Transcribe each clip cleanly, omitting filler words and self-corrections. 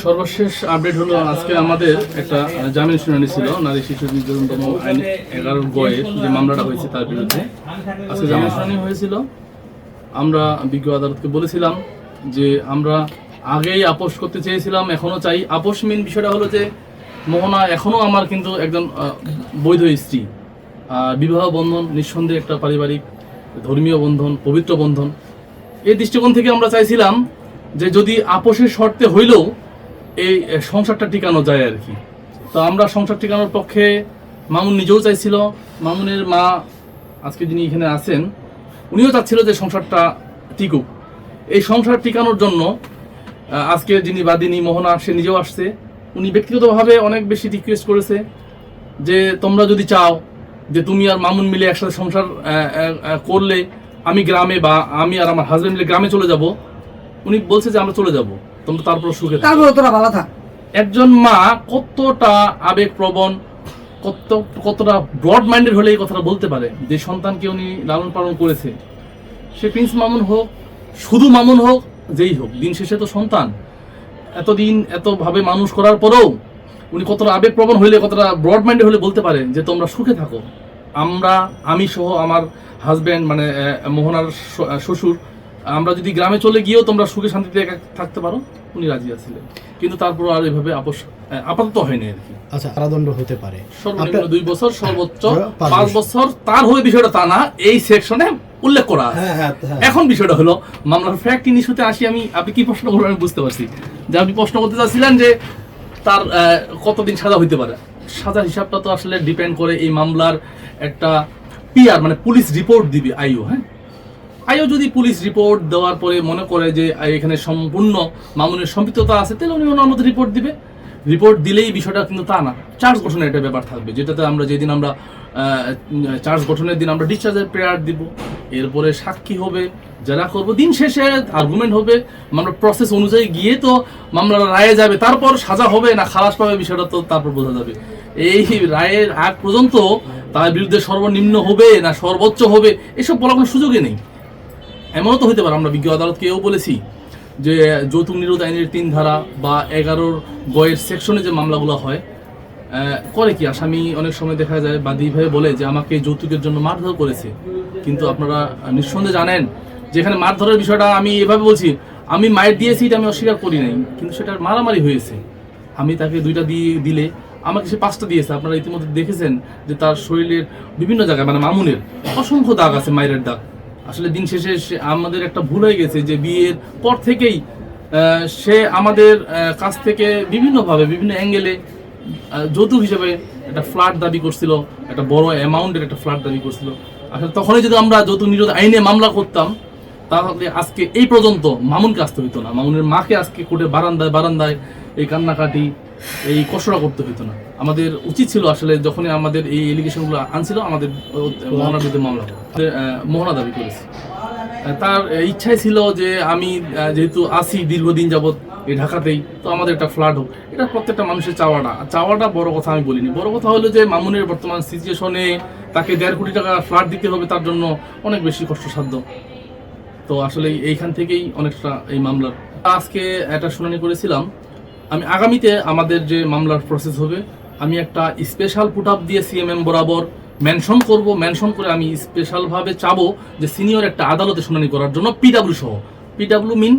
সর্বশেষ আপডেট হলো আজকে আমাদের একটা জামিন শুনানি ছিল নারী শিশু নির্যাতন দমন আইন 11 গয়ের যে মামলাটা হয়েছে তার বিরুদ্ধে আজকে জামিন শুনানি হয়েছিল। আমরা বিজ্ঞ আদালতকে বলেছিলাম যে আমরা আগেই আপোষ করতে চেয়েছিলাম, এখনো চাই। আপোষ মেন বিষয়টা হলো যে মোহনা এখনো আমার কিন্তু একজন বৈধ স্ত্রী। বিবাহ বন্ধন নিঃসন্দেহে একটা পারিবারিক ধর্মীয় বন্ধন, পবিত্র বন্ধন। এই দৃষ্টিকোণ থেকে আমরা চাইছিলাম যে যদি আপোষের শর্তে হইলেও এই সংসারটা টিকানো যায় আর কি। তো আমরা সংসার টিকানোর পক্ষে, মামুন নিজেও চাইছিল, মামুনের মা আজকে যিনি এখানে আছেন উনিও চাচ্ছিল যে সংসারটা টিকুক। এই সংসার টিকানোর জন্য আজকে যিনি বাদিনী মোহনা, সে নিজেও আসছে। উনি ব্যক্তিগতভাবে অনেক বেশি রিকোয়েস্ট করেছে যে তোমরা যদি চাও যে তুমি আর মামুন মিলে একসাথে সংসার করলে আমি গ্রামে, বা আমি আর আমার হাজবেন্ড মিলে গ্রামে চলে যাব। উনি বলছে যে আমরা চলে যাব, তোমরা তারপর সুখে থাকো। একজন মা কতটা আবেগপ্রবণ, কতটা ব্রড মাইন্ডেড হলে এই কথাটা বলতে পারে যে সন্তানকে উনি লালন পালন করেছে, সে প্রিন্স মামুন হোক, শুধু মামুন হোক, যেই হোক, দিন শেষে তো সন্তান। এতদিন এতভাবে মানুষ করার পরেও উনি কতটা আবেগপ্রবণ হইলে, কতটা ব্রড মাইন্ডেড হলে বলতে পারে যে তোমরা সুখে থাকো। আমি সহ আমার হাজব্যান্ড মানে মোহনার শ্বশুর, আমরা যদি গ্রামে চলে গিয়েও তোমরা সুখে শান্তিতে থাকতে পারো, উনি রাজি আছিলেন। কিন্তু তারপর আর এভাবে আপোষ আপাতত হয়নি আর কি। আচ্ছা, কারাদণ্ড হতে পারে সর্বনিম্ন 2 বছর, সর্বোচ্চ 5 বছর। তার হয়ে বিষয়টা তা না, এই সেকশনে উল্লেখ করা আছে। এখন বিষয়টা হলো মামলার ফ্যাক্ট ইস্যুতে আসি আমি। আপনি কি প্রশ্ন করবেন আমি বুঝতে পারছি যে আপনি প্রশ্ন করতে চাচ্ছিলেন যে তার কতদিন সাজা হইতে পারে। সাজার হিসাবটা তো আসলে ডিপেন্ড করে এই মামলার একটা পিআর মানে পুলিশ রিপোর্ট দিবে আইও। হ্যাঁ, আইও যদি পুলিশ রিপোর্ট দেওয়ার পরে মনে করে যে এখানে সম্পূর্ণ মামুনের সম্পৃক্ততা আছে, তাহলে উনি ওনার মতো রিপোর্ট দিবে। রিপোর্ট দিলেই বিষয়টা কিন্তু তা না, চার্জ গঠনের একটা ব্যাপার থাকবে, যেটাতে আমরা যেদিন আমরা চার্জ গঠনের দিন আমরা ডিসচার্জের প্রেয়ার দিব, এরপরে সাক্ষী হবে, যারা করবো, দিন শেষে আর্গুমেন্ট হবে, মামলার প্রসেস অনুযায়ী গিয়ে তো মামলার রায়ে যাবে। তারপর সাজা হবে না খালাস পাবে বিষয়টা তো তারপর বোঝা যাবে। এই রায়ের আগ পর্যন্ত তার বিরুদ্ধে সর্বনিম্ন হবে না সর্বোচ্চ হবে এসব বলার কোনো সুযোগই নেই। এমনও তো হতে পারে, আমরা বিজ্ঞ আদালতকেও বলেছি যে যৌতুক নিরোধ আইনের 3 ধারা বা 11 গয়ের সেকশনে যে মামলাগুলো হয়, করে কি আসামি অনেক সময় দেখা যায় বাদীভাবে বলে যে আমাকে যৌতুকের জন্য মারধর করেছে। কিন্তু আপনারা নিঃসন্দেহে জানেন যেখানে মারধরের বিষয়টা আমি এভাবে বলছি, আমি মায়ের দিয়েছি এটা আমি অস্বীকার করি নাই, কিন্তু সেটা মারামারি হয়েছে। আমি তাকে 2টা দিলে আমাকে সে 5টা দিয়েছে। আপনারা ইতিমধ্যে দেখেছেন যে তার শরীরের বিভিন্ন জায়গায় মানে মামুনের অসংখ্য দাগ আছে, মায়ের দাগ। আসলে দিন শেষে আমাদের একটা ভুল হয়ে গেছে যে বিয়ের পর থেকেই সে আমাদের কাছ থেকে বিভিন্নভাবে বিভিন্ন অ্যাঙ্গেলে যৌতুক হিসেবে একটা ফ্ল্যাট দাবি করছিল, একটা বড় অ্যামাউন্টের একটা ফ্ল্যাট দাবি করছিল। আসলে তখনই যদি আমরা যৌতুক নিরোধ আইনে মামলা করতাম, তাহলে আজকে এই পর্যন্ত মামুনকে আসতে হইতো না, মামুনের মাকে আজকে কোর্টে বারান্দায় এই কান্নাকাটি, এই কষ্টটা করতে হইতো না। আমাদের উচিত ছিল আসলে যখনই আমাদের এই এলিগেশনগুলো আনছিল আমাদের মোহনার বিরুদ্ধে মামলা মোহনা দাবি করেছে। তার ইচ্ছাই ছিল যে আমি যেহেতু আসি দীর্ঘদিন যাবৎ এই ঢাকাতেই, তো আমাদের একটা ফ্ল্যাট হোক। এটা প্রত্যেকটা মানুষের চাওয়াটা বড় কথা আমি বলিনি। বড় কথা হলো যে মামুনের বর্তমান সিচুয়েশনে তাকে 1.5 কোটি টাকা ফ্ল্যাট দিতে হবে, তার জন্য অনেক বেশি কষ্টসাধ্য। তো আসলে এইখান থেকেই অনেকটা এই মামলার আজকে একটা শুনানি করেছিলাম। আমি আগামীতে আমাদের যে মামলার প্রসেস হবে, আমি একটা স্পেশাল পুট আপ দিয়ে সিএমএম বরাবর মেনশন করব। মেনশন করে আমি স্পেশালভাবে চাবো যে সিনিয়র একটা আদালতে শুনানি করার জন্য পিডাব্লিউ সহ, পিডাব্লিউ মিন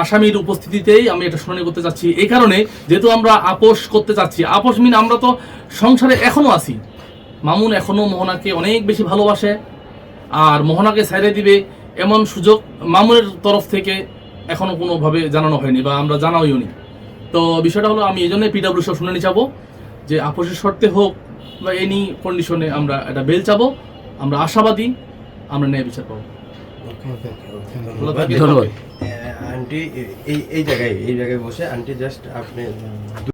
আসামির উপস্থিতিতেই আমি এটা শুনানি করতে চাচ্ছি। এই কারণে যেহেতু আমরা আপোষ করতে চাচ্ছি, আপোষ মিন আমরা তো সংসারে এখনো আছি। মামুন এখনো মোহনাকে অনেক বেশি ভালোবাসে, আর মোহনাকে ছাইড়ে দিবে এমন সুযোগ মামুনের তরফ থেকে এখনো কোনোভাবে জানানো হয়নি বা আমরা জানাওইও নি। তো বিষয়টা হলো আমি এই জন্যই পিডাব্লিউ সহ শুনানি চাবো যে আপোষের শর্তে হোক বা এনি কন্ডিশনে আমরা একটা বেল চাবো। আমরা আশাবাদী আমরা ন্যায় বিচার পাবো। আন্টি এই জায়গায় বসে আন্টি জাস্ট আপনি